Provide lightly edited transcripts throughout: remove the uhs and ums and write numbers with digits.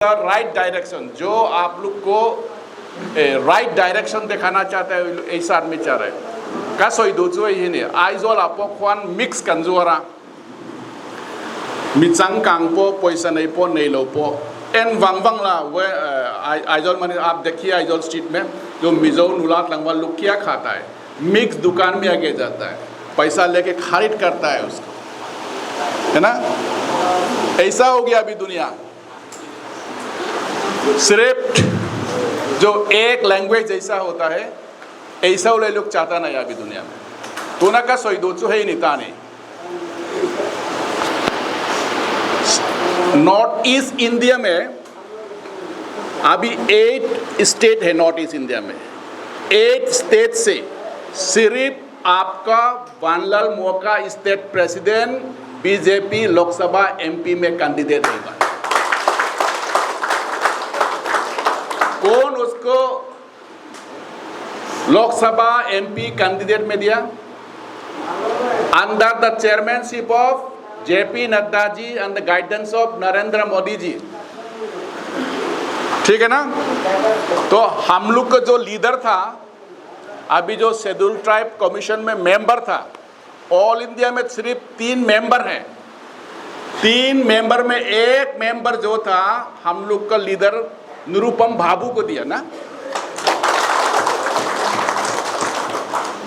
Right direction, जो आप लोग को राइट डायरेक्शन दिखाना चाहता है ऐसा आदमी चाह रहे हैं का सोई दो चो ही ने आइजोल आपो क्वान मिक्स कंजुरा मिचांग कांगपो पैसा नहीं पो नहीं लो पो एन वांग ला वे आइजोल माने आप देखिए आइजोल स्ट्रीट में जो मिजो नुलात लंगवा लोग क्या खाता है, मिक्स दुकान में आगे जाता है, पैसा लेके खरीद करता है उसको, है ना। ऐसा हो गया अभी दुनिया। सिर्फ जो एक लैंग्वेज जैसा होता है ऐसा वाले लोग चाहता नहीं अभी दुनिया में। तो ना का सोई दो है ही नहीं ताने। नॉर्थ ईस्ट इंडिया में अभी 8 स्टेट है। नॉर्थ ईस्ट इंडिया में 8 स्टेट से सिर्फ आपका Vanlalhmuaka state president BJP Lok Sabha MP में कैंडिडेट होगा। कौन उसको लोकसभा एमपी कैंडिडेट में दिया? Under the chairmanship of JP Nadda ji and the guidance of Narendra Modi ji, ठीक है ना। तो हम लोग का जो लीडर था, अभी जो शेड्यूल ट्राइब कमीशन में मेंबर था, ऑल इंडिया में सिर्फ 3 मेंबर हैं। 3 मेंबर में एक मेंबर जो था हम लोग का लीडर निरुपम बाबू को दिया ना।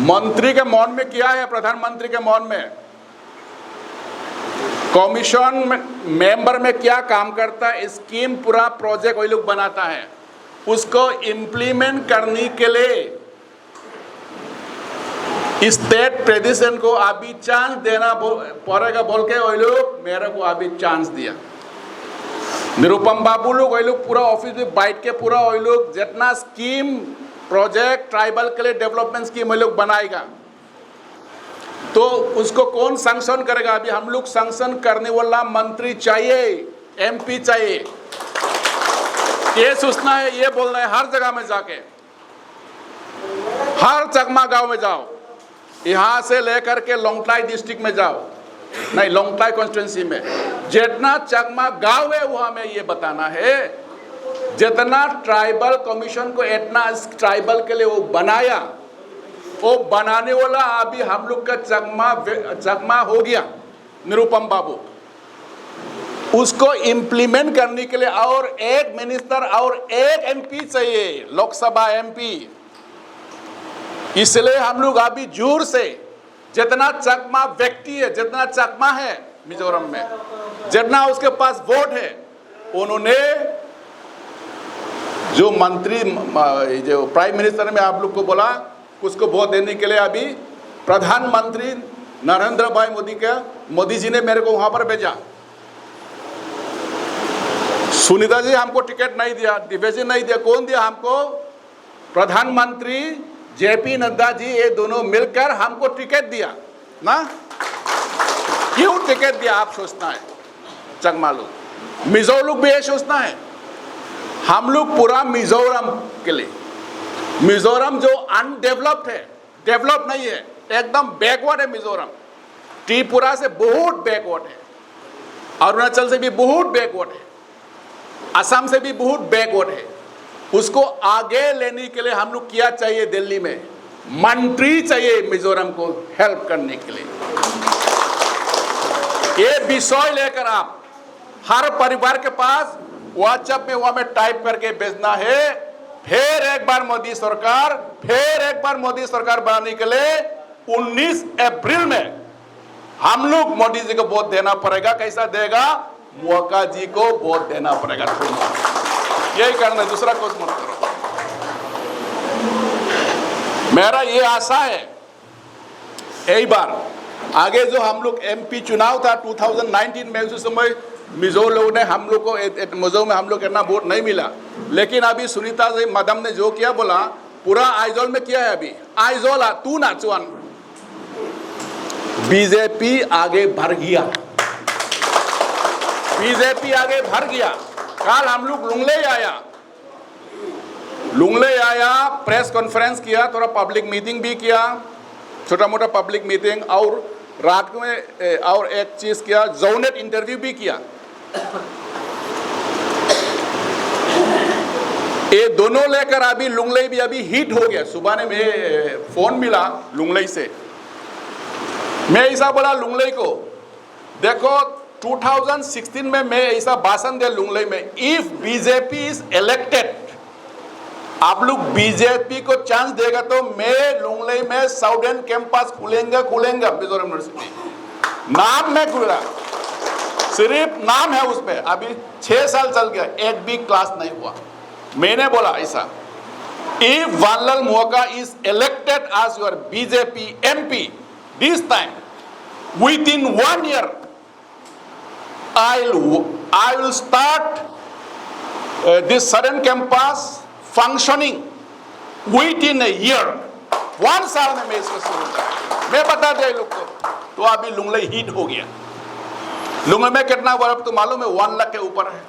मंत्री के मौन में किया है, प्रधानमंत्री के मौन में कमीशन मेंबर में क्या काम करता है, स्कीम पूरा प्रोजेक्ट वही लोग बनाता है, उसको इम्प्लीमेंट करने के लिए स्टेट प्रेसिडेंट को अभी चांस देना पड़ेगा बोल के वही लोग मेरे को अभी चांस दिया। निरुपम बाबू लोग वही लोग पूरा ऑफिस में बैठ के पूरा वही लोग जितना स्कीम प्रोजेक्ट ट्राइबल के लिए डेवलपमेंट स्कीम वही लोग बनाएगा। तो उसको कौन सैंक्शन करेगा? अभी हम लोग सैंक्शन करने वाला मंत्री चाहिए, एमपी चाहिए। ये सोचना है, ये बोलना है हर जगह में जाके, हर चकमा गांव में जाओ, यहां से लेकर के लोंगथाई डिस्ट्रिक्ट में जाओ, नहीं लोंगथाई कॉन्स्टिट्यूंसी में जितना चकमा गांव है वहां में ये बताना है, जितना ट्राइबल कमीशन को इतना ट्राइबल के लिए वो बनाया, वो बनाने वाला अभी हम लोग का चकमा हो गया निरुपम बाबू। उसको इम्प्लीमेंट करने के लिए और एक मिनिस्टर और एक एमपी चाहिए, लोकसभा एमपी। इसलिए हम लोग अभी जोर से जितना चकमा व्यक्ति है, जितना चकमा है मिजोरम में, जितना उसके पास वोट है, उन्होंने जो मंत्री जो प्राइम मिनिस्टर में आप लोग को बोला उसको वोट देने के लिए अभी प्रधानमंत्री नरेंद्र भाई मोदी जी ने मेरे को वहां पर भेजा। सुनीता जी हमको टिकट नहीं दिया, दिव्या नहीं दिया, कौन दिया हमको? प्रधानमंत्री जेपी नड्डा जी, ये दोनों मिलकर हमको टिकट दिया ना। क्यों टिकट दिया आप सोचना है? चकमा लोग, मिजो लोग भी ये सोचना है। हम लोग पूरा मिजोरम के लिए, मिजोरम जो अनडेवलप्ड है, डेवलप नहीं है, एकदम बैकवर्ड है मिजोरम। त्रिपुरा से बहुत बैकवर्ड है, अरुणाचल से भी बहुत बैकवर्ड है, असम से भी बहुत बैकवर्ड है। उसको आगे लेने के लिए हम लोग क्या चाहिए? दिल्ली में मंत्री चाहिए मिजोरम को हेल्प करने के लिए। ये विषय लेकर आप हर परिवार के पास व्हाट्सएप में वहां में टाइप करके भेजना है। फिर एक बार मोदी सरकार बनाने के लिए 19 अप्रैल में हम लोग मोदी जी को वोट देना पड़ेगा। कैसा देगा? मोका जी को वोट देना पड़ेगा। यही करना है, दूसरा कुछ मत करो। मेरा ये आशा है यही बार आगे जो हम लोग एमपी चुनाव था 2019 में, उस समय मिजो लोगों ने हम लोग को मिजो में हम लोग इतना वोट नहीं मिला, लेकिन अभी सुनीता जी मदम ने जो किया बोला पूरा आइजोल में किया है। अभी आइजोल तू नाचवान बीजेपी आगे भर गया, बीजेपी आगे भर गया। कल हम लोग लुंगले आया, प्रेस कॉन्फ्रेंस किया, थोड़ा पब्लिक मीटिंग भी किया, छोटा मोटा पब्लिक मीटिंग, और रात में और एक चीज किया, जोनेट इंटरव्यू भी किया। ये दोनों लेकर अभी लुंगलई भी अभी हिट हो गया। सुबह ने मैं फोन मिला लुंगलई से, मैं ऐसा बोला लुंगलई को, देखो 2016 में मैं ऐसा भाषण दिया लुंगलई में, इफ बीजेपी इज इलेक्टेड, आप लोग बीजेपी को चांस देगा तो मैं लुंगलई में साउदर्न कैंपस खुलेंगे मिजोरम यूनिवर्सिटी। नाम में खुला, सिर्फ नाम है उसमें, अभी 6 साल चल गया, एक भी क्लास नहीं हुआ। मैंने बोला ऐसा, if Vanlal Mawka is elected as your BJP MP this time, within 1 year I will start this southern campus functioning within a year। 1 साल में मैं इसको शुरू करा, मैं बता दिया लोग को। तो अभी लुंगलई हिट हो गया। लुंगलई में कितना बर्फ तो मालूम है, 1 लाख के ऊपर है।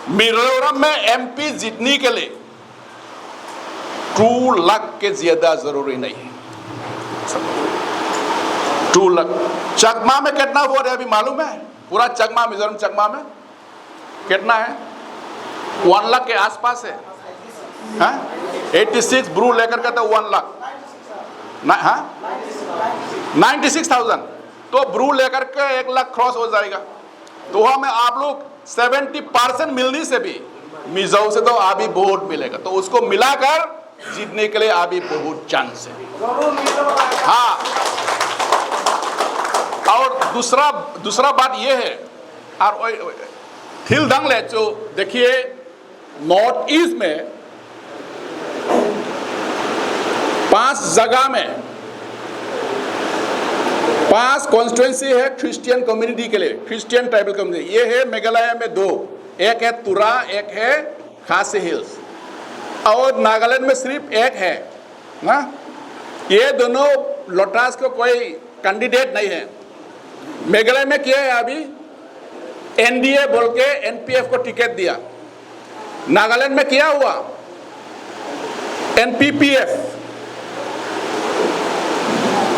मिजोरम में MP जीतने के लिए 2 लाख के ज्यादा जरूरी नहीं है, 2 लाख। चकमा में कितना वोट है अभी मालूम है? पूरा चकमा, मिजोरम चकमा में कितना है? 1 लाख के आसपास है, हाँ? 86 ब्रू लेकर का तो 1 लाख, हाँ 96,000, तो ब्रू लेकर के 1 लाख क्रॉस हो जाएगा। तो हमें आप लोग 70% मिलने से भी मिजो से तो अभी वोट मिलेगा, तो उसको मिलाकर जीतने के लिए अभी बहुत चांस है। हाँ, और दूसरा बात ये है, और थिल दंग ले जो देखिए नॉर्थ ईस्ट में 5 जगह में 5 कॉन्स्टिट्यूएंसी है क्रिश्चियन कम्युनिटी के लिए, क्रिश्चियन ट्राइबल कम्युनिटी। ये है मेघालय में 2, एक है तुरा, एक है खासी हिल्स, और नागालैंड में सिर्फ 1 है ना। ये दोनों लोटास को कोई कैंडिडेट नहीं है। मेघालय में क्या है अभी, NDA बोल के NPF को टिकट दिया। नागालैंड में क्या हुआ, NPPF,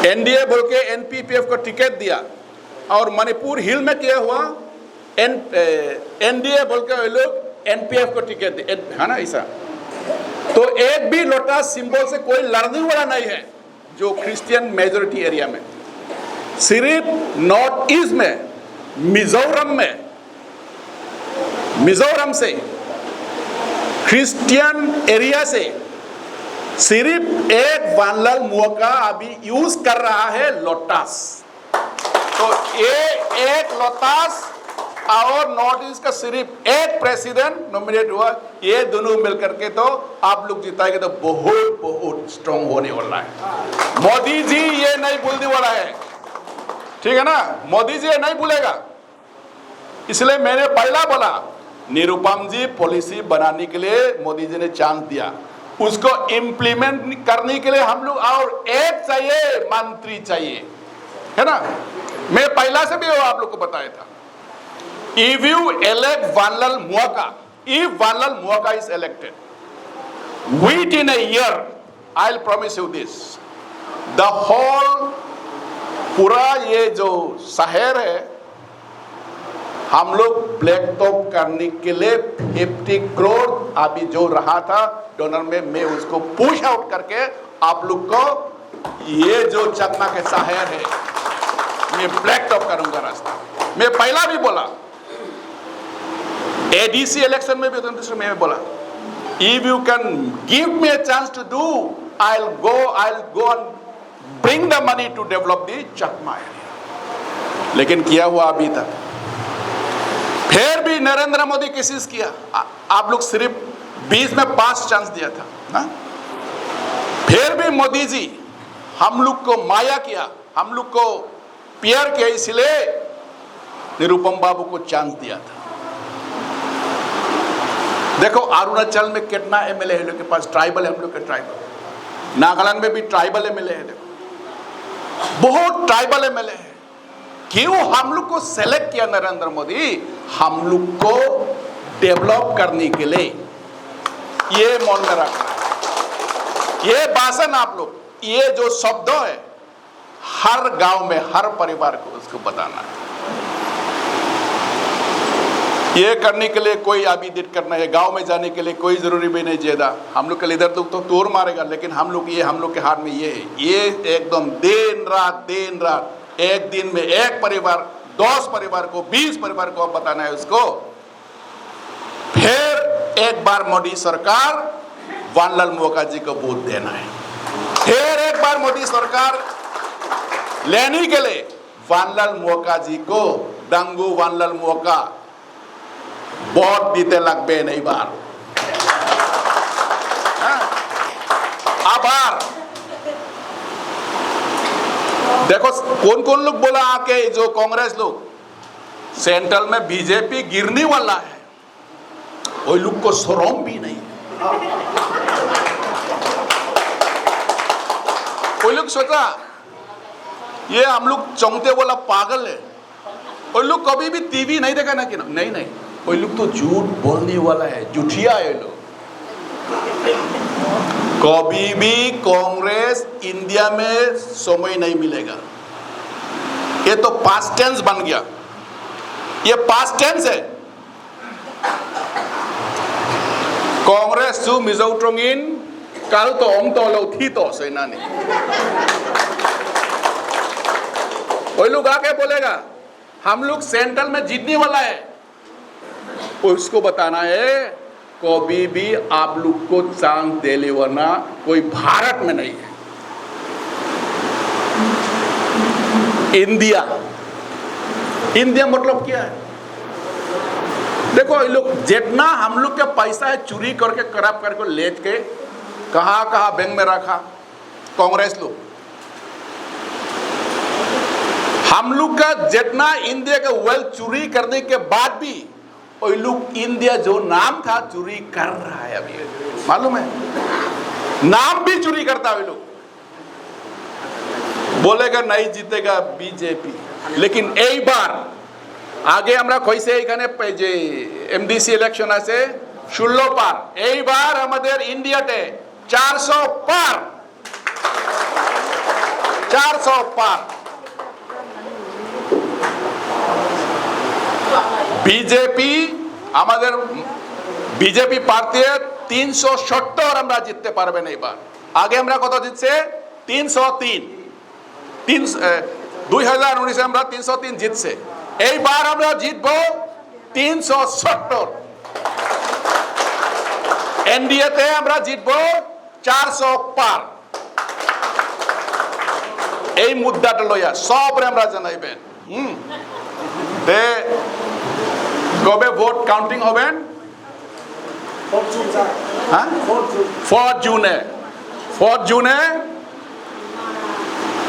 NDA बोल के NPPF को टिकट दिया। और मणिपुर हिल में क्या हुआ, NDA बोल के लोग NPF को टिकट दिया, है ना ऐसा। तो एक भी लोटा सिंबल से कोई लड़ने वाला नहीं है जो क्रिश्चियन मेजोरिटी एरिया में। सिर्फ नॉर्थ ईस्ट में मिजोरम से क्रिश्चियन एरिया से सिर्फ एक वानलाल मोका अभी यूज कर रहा है लोटास। तो ये एक लोटास और नॉर्थ ईस्ट का सिर्फ एक प्रेसिडेंट नॉमिनेट हुआ, ये दोनों मिलकर के तो आप लोग जिताएंगे तो बहुत बहुत स्ट्रॉन्ग होने वाला है। मोदी जी ये नहीं भूलने वाला है, ठीक है ना, मोदी जी ये नहीं भूलेगा। इसलिए मैंने पहला बोला, निरुपम जी पॉलिसी बनाने के लिए मोदी जी ने चांस दिया, उसको इम्प्लीमेंट करने के लिए हम लोग और एक चाहिए, मंत्री चाहिए, है ना। मैं पहला से भी आप लोग को बताया था, if you elect Vanlal Muaka, if Vanlal Muaka is elected, within a year, I'll promise you this, the whole पूरा ये जो शहर है हम लोग ब्लैक टॉप करने के लिए 50 करोड़ अभी जो रहा था डोनर में, मैं उसको पुश आउट करके आप लोग को ये जो चकमा के शहर है मैं ब्लैक टॉप करूंगा रास्ता। मैं पहला भी बोला, ADC इलेक्शन में भी मैं बोला, if you can give me a chance to do, I'll go and bring the money to develop the Chakma area। लेकिन किया हुआ अभी तक, फिर भी नरेंद्र मोदी कोशिश किया, आप लोग सिर्फ 20 में 5 चांस दिया था ना, फिर भी मोदी जी हम लोग को माया किया, हम लोग को प्यार किया, इसलिए निरुपम बाबू को चांस दिया था। देखो अरुणाचल में कितना MLA है लोग के पास, ट्राइबल है हम लोग के, ट्राइबल। नागालैंड में भी ट्राइबल MLA है, देखो बहुत ट्राइबल MLA है। क्यों हम लोग को सेलेक्ट किया नरेंद्र मोदी, हम लोग को डेवलप करने के लिए। ये मन में रखना, ये भाषण आप लोग, ये जो शब्द है हर गांव में हर परिवार को उसको बताना है। ये करने के लिए कोई आबिदित करना है, गांव में जाने के लिए कोई जरूरी भी नहीं ज्यादा। हम लोग के लीडर तो तोड़ मारेगा, लेकिन हम लोग के हाथ में ये है। ये एकदम दिन रात एक दिन में एक परिवार, 10 परिवार को, 20 परिवार को बताना है उसको। फिर एक बार मोदी सरकार वानलाल मोका जी को वोट देना है। फिर एक बार मोदी सरकार लेने के लिए वानलाल मोका जी को, दंगू वानलाल मोका वोट दीते लगबे नहीं बार। आभार। देखो कौन कौन लोग बोला आके, जो कांग्रेस लोग, सेंट्रल में बीजेपी गिरने वाला है, वो लोग को शर्म भी नहीं। कोई लोग सोचा ये हम लोग चौंकते वाला पागल है। वो लोग कभी भी टीवी नहीं देखा ना कि नहीं, वो लोग तो झूठ बोलने वाला है, झूठिया है लोग। कभी भी कांग्रेस इंडिया में समय नहीं मिलेगा। ये तो पास्ट टेंस बन गया, ये पास्ट टेंस है। कांग्रेस सु मिजोट्रोंगिन कल तो हम तो लो थी तो सेना ने। कोई लोग आके बोलेगा हम लोग सेंट्रल में जीतने वाला है, उसको बताना है कभी भी आप लोग को चांस दे ले, वरना कोई भारत में नहीं है। इंडिया मतलब क्या है? देखो ये लोग जितना हम लोग का पैसा है चोरी करके, खराब करके लेट के कहां बैंक में रखा कांग्रेस लोग। हम लोग का जितना इंडिया का वेल्थ चोरी करने के बाद भी वो लोग इंडिया जो नाम था चोरी कर रहा है अभी, मालूम है? नाम भी चोरी करता है। लोग बोलेगा नहीं जीतेगा बीजेपी, लेकिन एक बार आगे আমরা কইছে এখানে যে এমডিসি ইলেকশন আছে 16 পার, এইবার আমাদের ইন্ডিয়াতে 400 পার, 400 পার। বিজেপি আমাদের বিজেপি প্রার্থী 370 আমরা জিততে পারবেন এইবার। আগে আমরা কত জিতছে? 303। 2019 আমরা 303 জিতছে। এই বার আমরা জিতবো 370। এনডিএ তে আমরা জিতবো 400 পার। এই মুদ্দাটা লইয়া সবরে আমরা জানাইবেন। তে কবে ভোট কাউন্টিং হবেন? 4 জুনে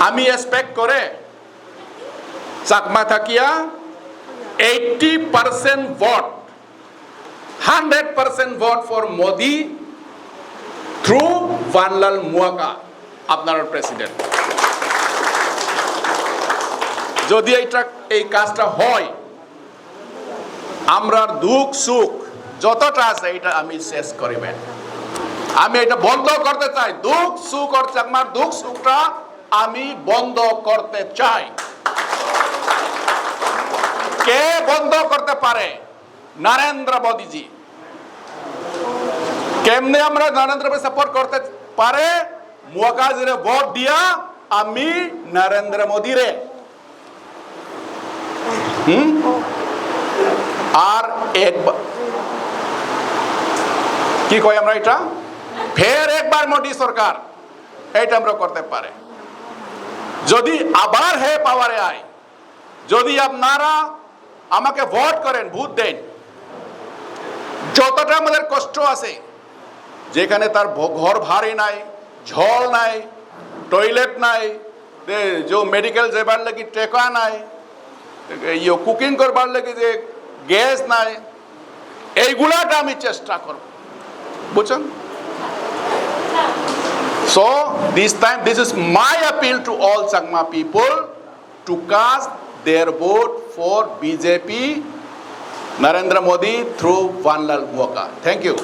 আমি এক্সপেক্ট করে চাকমা থাকিয়া 80% vote, 100% vote for Modi through Vanlal Moka, আপনার প্রেসিডেন্ট। যদি এই কাজটা হয়, আমরা দুঃখ সুখ যতটা আছে এটা আমি শেষ করিবেন। আমি এটা বন্ধ করতে চাই, দুঃখ সুখ আর চাকমার দুঃখ সুখটা আমি বন্ধ করতে চাই। কে বন্ধ করতে পারে? নরেন্দ্র মোদি জি। কেমনে আমরা নরেন্দ্র মোদি সাপোর্ট করতে পারে? মোকা জিরে ভোট দিয়া আমি নরেন্দ্র মোদি রে। আর একবার কি কই আমরা এটা, ফের একবার মোদি সরকার এটা আমরা করতে পারে। যদি আবার হে পাওয়ারে আয়, যদি আপনারা আমাকে ভোট করেন, ভোট দেন, যতটা আমাদের কষ্ট আছে, যেখানে তার ঘর ভাড়ি নাই, ঝল নাই, টয়লেট নাই, যে মেডিকেল যাবার লাগি টেকা নাই, কুকিং করবার লাগি যে গ্যাস নাই, এইগুলাটা আমি চেষ্টা করব, বুঝছেন? So this is my appeal to all Chakma people to cast their vote for BJP Narendra Modi through Vanlal Moka. Thank you.